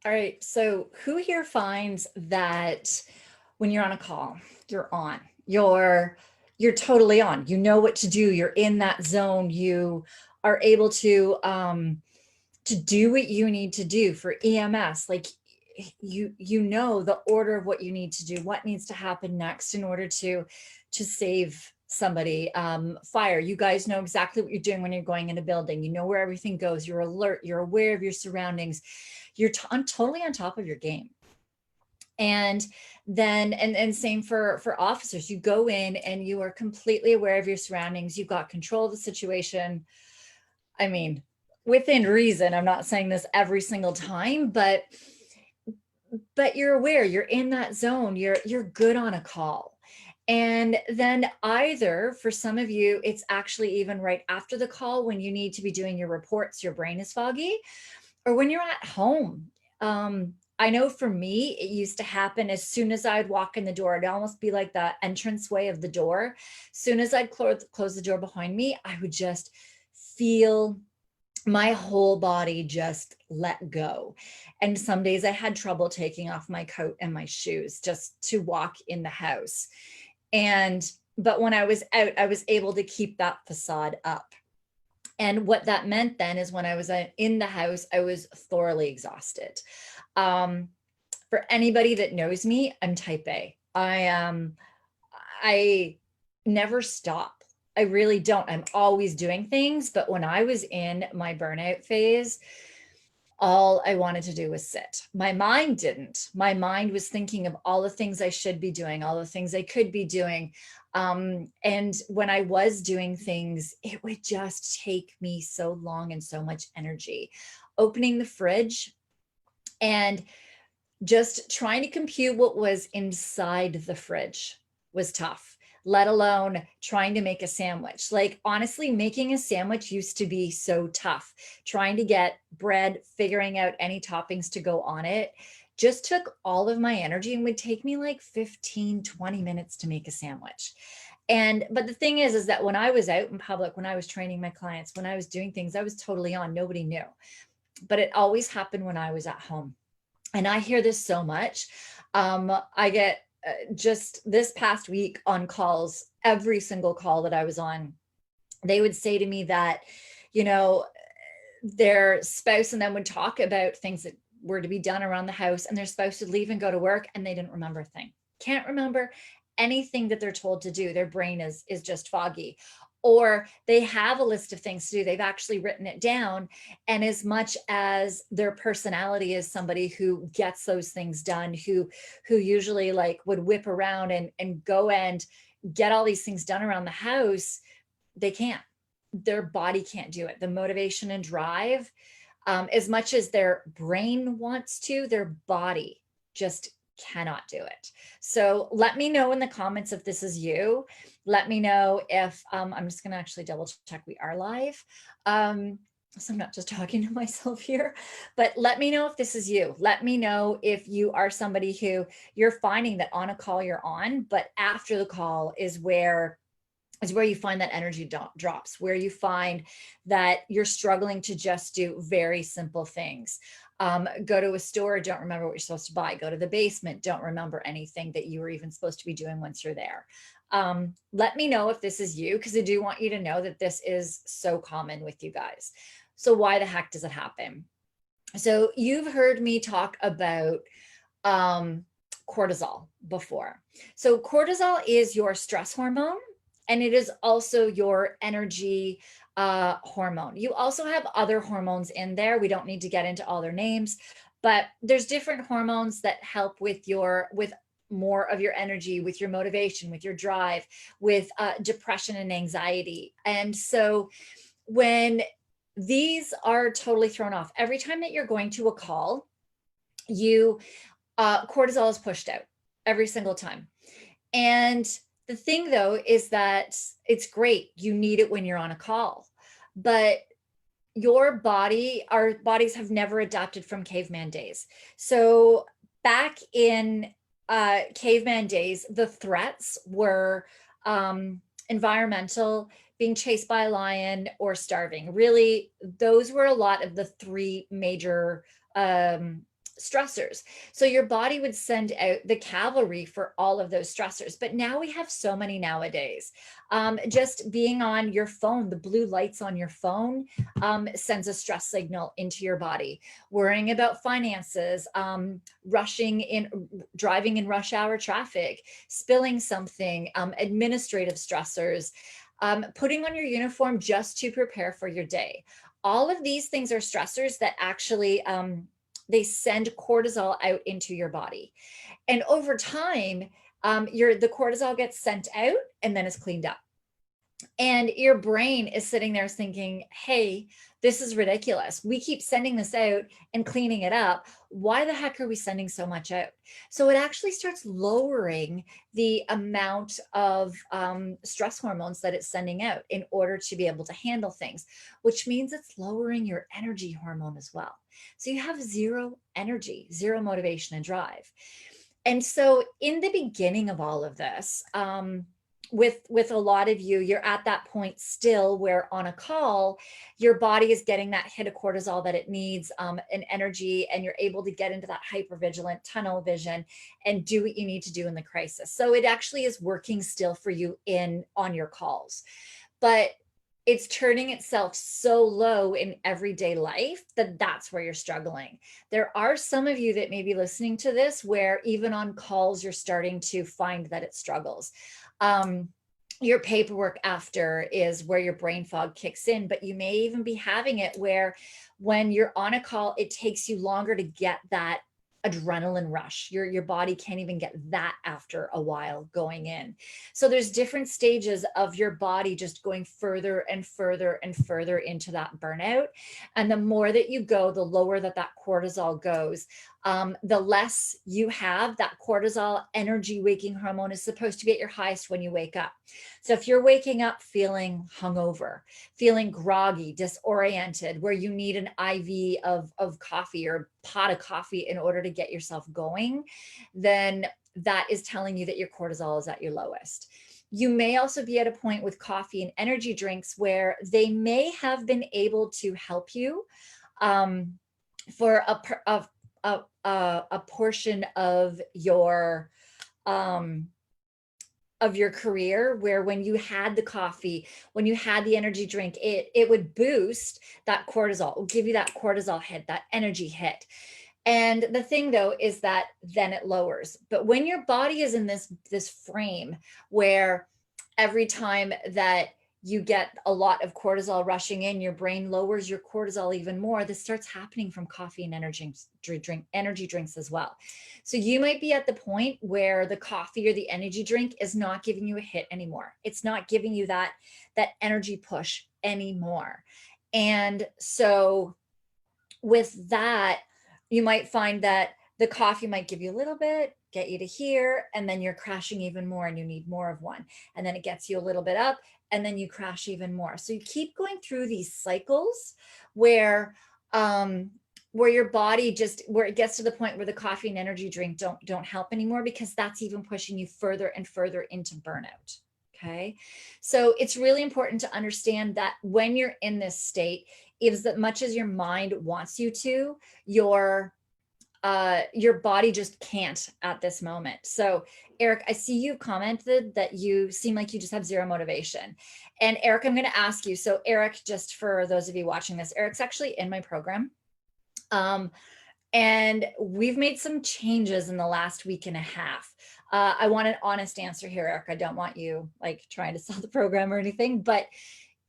All right. So who here finds that when you're on a call, you're on, you're totally on, you know what to do. You're in that zone. You are able to do what you need to do for EMS. Like you know the order of what you need to do, what needs to happen next in order to save somebody. Fire, you guys know exactly what you're doing when you're going in a building. You know where everything goes. You're alert. You're aware of your surroundings. You're totally on top of your game. And then and same for officers. You go in and you are completely aware of your surroundings. You've got control of the situation. I mean, within reason. I'm not saying this every single time, but you're aware, you're in that zone, you're good on a call. And then either for some of you, it's actually even right after the call when you need to be doing your reports, your brain is foggy, or when you're at home. I know for me, it used to happen as soon as I'd walk in the door. It'd almost be like the entranceway of the door. As soon as I'd close the door behind me, I would just feel my whole body just let go. And some days I had trouble taking off my coat and my shoes just to walk in the house. And, but when I was out, I was able to keep that facade up. And what that meant then is when I was in the house, I was thoroughly exhausted. Um, for anybody that knows me, I'm type A. I never stop. I really don't. I'm always doing things. But when I was in my burnout phase, all I wanted to do was sit. My mind didn't. My mind was thinking of all the things I should be doing, all the things I could be doing. And when I was doing things, it would just take me so long and so much energy. Opening the fridge and just trying to compute what was inside the fridge was tough, let alone trying to make a sandwich. Like, honestly, making a sandwich used to be so tough. Trying to get bread, figuring out any toppings to go on it just took all of my energy and would take me like 15, 20 minutes to make a sandwich. And, but the thing is that when I was out in public, when I was training my clients, when I was doing things, I was totally on. Nobody knew. But it always happened when I was at home. And I hear this so much. I get just this past week on calls, every single call that I was on, they would say to me that, you know, their spouse and them would talk about things that were to be done around the house, and their spouse would leave and go to work and they didn't remember a thing. Can't remember anything that they're told to do. Their brain is just foggy. Or they have a list of things to do, they've actually written it down. And as much as their personality is somebody who gets those things done, who usually like would whip around and go and get all these things done around the house, they can't. Their body can't do it. The motivation and drive, as much as their brain wants to, their body just cannot do it. So let me know in the comments if this is you. Let me know if, I'm just going to actually double check we are live. So I'm not just talking to myself here, but let me know if this is you. Let me know if you are somebody who you're finding that on a call you're on, but after the call is where you find that energy drops, where you find that you're struggling to just do very simple things. Go to a store, don't remember what you're supposed to buy. Go to the basement, don't remember anything that you were even supposed to be doing once you're there. Let me know if this is you, because I do want you to know that this is so common with you guys. So why the heck does it happen? So you've heard me talk about cortisol before. So cortisol is your stress hormone, and it is also your energy hormone. You also have other hormones in there. We don't need to get into all their names, but there's different hormones that help with more of your energy, with your motivation, with your drive, with depression and anxiety. And so when these are totally thrown off, every time that you're going to a call, you cortisol is pushed out every single time. And the thing though is that it's great. You need it when you're on a call, but our bodies have never adapted from caveman days. So back in caveman days, the threats were environmental, being chased by a lion, or starving. Really, those were a lot of the three major stressors. So your body would send out the cavalry for all of those stressors. But now we have so many nowadays. Just being on your phone, the blue lights on your phone sends a stress signal into your body. Worrying about finances, rushing in, driving in rush hour traffic, spilling something, administrative stressors, putting on your uniform just to prepare for your day. All of these things are stressors that actually they send cortisol out into your body. And over time, the cortisol gets sent out and then it's cleaned up. And your brain is sitting there thinking, hey, this is ridiculous. We keep sending this out and cleaning it up. Why the heck are we sending so much out? So it actually starts lowering the amount of stress hormones that it's sending out in order to be able to handle things, which means it's lowering your energy hormone as well. So you have zero energy, zero motivation and drive. And so in the beginning of all of this, with a lot of you, you're at that point still where on a call, your body is getting that hit of cortisol that it needs, and energy, and you're able to get into that hypervigilant tunnel vision and do what you need to do in the crisis. So it actually is working still for you on your calls, but it's turning itself so low in everyday life that that's where you're struggling. There are some of you that may be listening to this where even on calls, you're starting to find that it struggles. Your paperwork after is where your brain fog kicks in, but you may even be having it where when you're on a call, it takes you longer to get that adrenaline rush. Your body can't even get that after a while going in. So there's different stages of your body just going further and further and further into that burnout. And the more that you go, the lower that cortisol goes. The less you have that cortisol energy waking hormone is supposed to be at your highest when you wake up. So if you're waking up feeling hungover, feeling groggy, disoriented, where you need an IV of coffee or a pot of coffee in order to get yourself going, then that is telling you that your cortisol is at your lowest. You may also be at a point with coffee and energy drinks where they may have been able to help you for a portion of your career, where when you had the coffee, when you had the energy drink, it would boost that cortisol, it would give you that cortisol hit, that energy hit. And the thing though is that then it lowers. But when your body is in this frame where every time that you get a lot of cortisol rushing in, your brain lowers your cortisol even more. This starts happening from coffee and energy drinks as well. So you might be at the point where the coffee or the energy drink is not giving you a hit anymore. It's not giving you that energy push anymore. And so with that, you might find that the coffee might give you a little bit, get you to here, and then you're crashing even more and you need more of one. And then it gets you a little bit up and then you crash even more. So you keep going through these cycles where your body where it gets to the point where the coffee and energy drink don't help anymore, because that's even pushing you further and further into burnout. Okay. So it's really important to understand that when you're in this state, as much as your mind wants you to, your body just can't at this moment. So Eric, I see you commented that you seem like you just have zero motivation. And Eric, I'm going to ask you. So Eric, just for those of you watching this, Eric's actually in my program. And we've made some changes in the last week and a half. I want an honest answer here, Eric. I don't want you like trying to sell the program or anything, but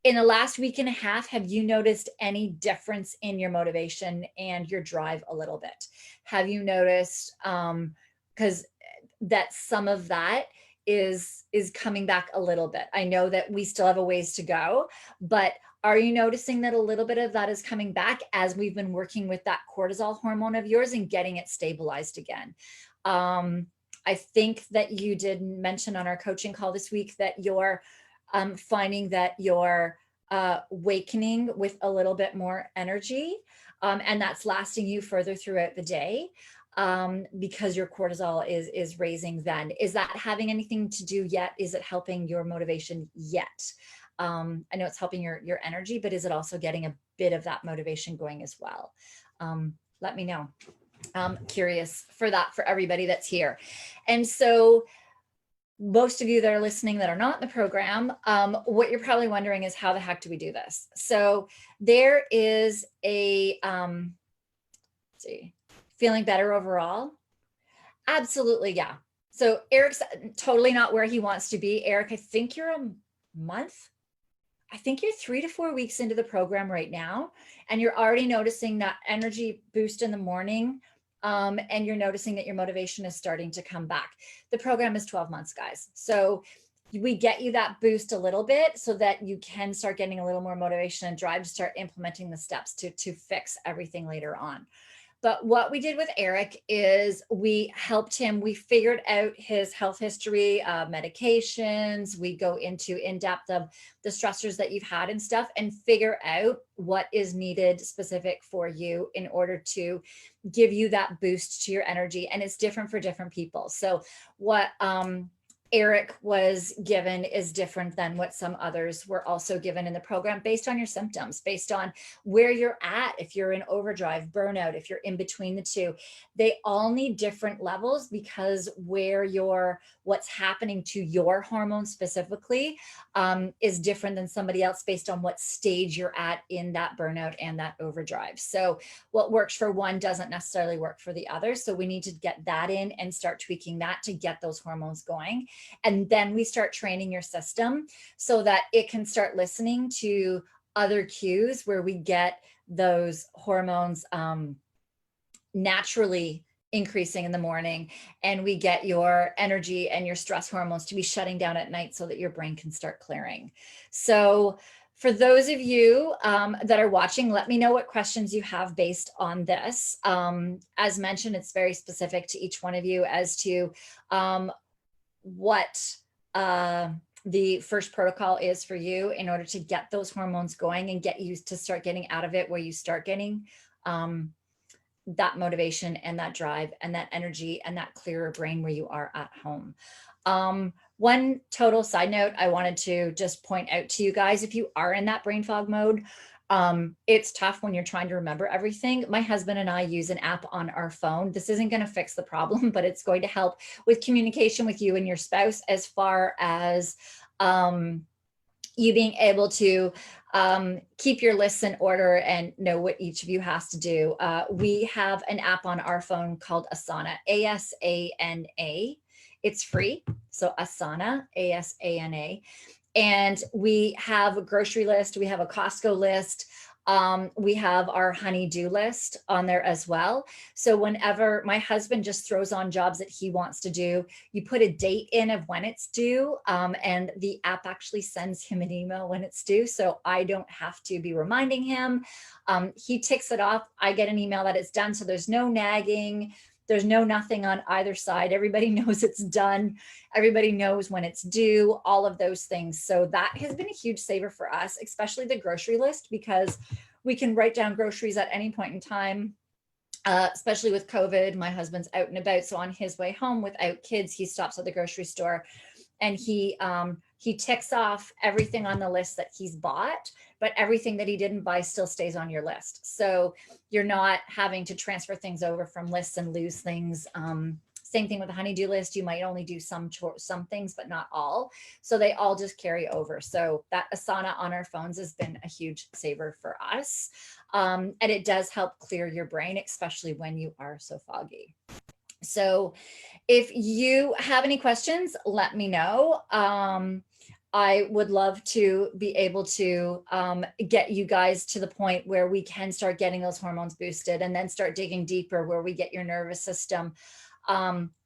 in the last week and a half, have you noticed any difference in your motivation and your drive a little bit? Have you noticed, because that some of that is coming back a little bit? I know that we still have a ways to go, but are you noticing that a little bit of that is coming back as we've been working with that cortisol hormone of yours and getting it stabilized again? I think that you did mention on our coaching call this week that you're finding that you're awakening with a little bit more energy, and that's lasting you further throughout the day, because your cortisol is raising then. Is that having anything to do yet? Is it helping your motivation yet? I know it's helping your energy, but is it also getting a bit of that motivation going as well? Let me know. Curious for that for everybody that's here. And so most of you that are listening that are not in the program, what you're probably wondering is how the heck do we do this? So there is a, let's see, feeling better overall? Absolutely, yeah. So Eric's totally not where he wants to be. Eric, I think you're a month. I think you're 3 to 4 weeks into the program right now, and you're already noticing that energy boost in the morning. And you're noticing that your motivation is starting to come back. The program is 12 months, guys. So we get you that boost a little bit so that you can start getting a little more motivation and drive to start implementing the steps to fix everything later on. But what we did with Eric is we helped him. We figured out his health history, medications. We go into in depth of the stressors that you've had and stuff, and figure out what is needed specific for you in order to give you that boost to your energy. And it's different for different people. So what Eric was given is different than what some others were also given in the program, based on your symptoms, based on where you're at. If you're in overdrive, burnout, if you're in between the two, they all need different levels, because what's happening to your hormones specifically is different than somebody else based on what stage you're at in that burnout and that overdrive. So what works for one doesn't necessarily work for the other. So we need to get that in and start tweaking that to get those hormones going. And then we start training your system so that it can start listening to other cues where we get those hormones naturally increasing in the morning, and we get your energy and your stress hormones to be shutting down at night so that your brain can start clearing. So for those of you that are watching, let me know what questions you have based on this. As mentioned, it's very specific to each one of you as to what the first protocol is for you in order to get those hormones going and get you to start getting out of it, where you start getting that motivation and that drive and that energy and that clearer brain where you are at home. One total side note I wanted to just point out to you guys: if you are in that brain fog mode, it's tough when you're trying to remember everything. My husband and I use an app on our phone. This isn't going to fix the problem, but it's going to help with communication with you and your spouse, as far as you being able to keep your lists in order and know what each of you has to do. We have an app on our phone called Asana, ASANA. It's free. So Asana, ASANA. And we have a grocery list. We have a Costco list. We have our honey-do list on there as well. So whenever my husband just throws on jobs that he wants to do, you put a date in of when it's due, and the app actually sends him an email when it's due. So I don't have to be reminding him. He ticks it off. I get an email that it's done. So there's no nagging. There's no nothing on either side. Everybody knows it's done. Everybody knows when it's due, all of those things. So that has been a huge saver for us, especially the grocery list, because we can write down groceries at any point in time. Especially with COVID, my husband's out and about. So on his way home without kids, he stops at the grocery store and he ticks off everything on the list that he's bought, but everything that he didn't buy still stays on your list. So you're not having to transfer things over from lists and lose things. Same thing with the honey-do list. You might only do some things, but not all. So they all just carry over. So that Asana on our phones has been a huge saver for us. And it does help clear your brain, especially when you are so foggy. So if you have any questions, let me know. I would love to be able to get you guys to the point where we can start getting those hormones boosted, and then start digging deeper where we get your nervous system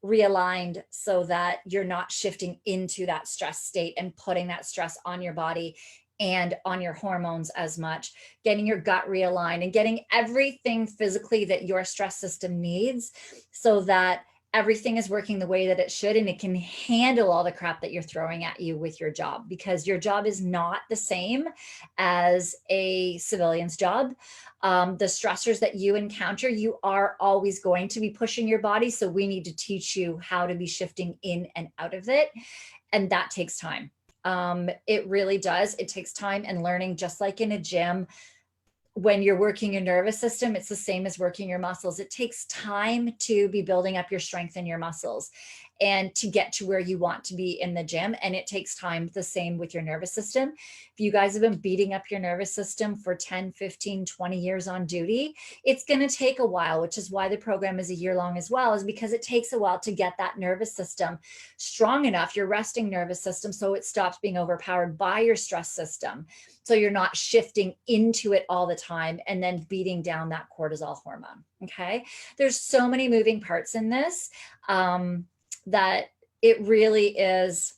realigned so that you're not shifting into that stress state and putting that stress on your body and on your hormones as much, getting your gut realigned and getting everything physically that your stress system needs so that everything is working the way that it should, and it can handle all the crap that you're throwing at you with your job, because your job is not the same as a civilian's job. The stressors that you encounter, you are always going to be pushing your body. So we need to teach you how to be shifting in and out of it. And that takes time. It really does. It takes time and learning, just like in a gym. when you're working your nervous system, it's the same as working your muscles. It takes time to be building up your strength in your muscles and to get to where you want to be in the gym. And it takes time, the same with your nervous system. If you guys have been beating up your nervous system for 10, 15, 20 years on duty, it's going to take a while, which is why the program is a year long as well, is because it takes a while to get that nervous system strong enough, your resting nervous system, so it stops being overpowered by your stress system. So you're not shifting into it all the time and then beating down that cortisol hormone. Okay. There's so many moving parts in this that it really is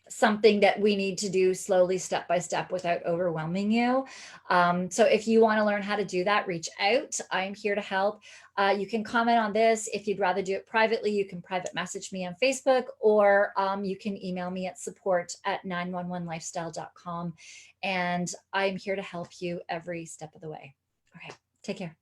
something that we need to do slowly, step by step, without overwhelming you. So if you want to learn how to do that, reach out. I'm here to help. You can comment on this. If you'd rather do it privately, you can private message me on Facebook, or you can email me at support@911lifestyle.com. And I'm here to help you every step of the way. Okay, take care.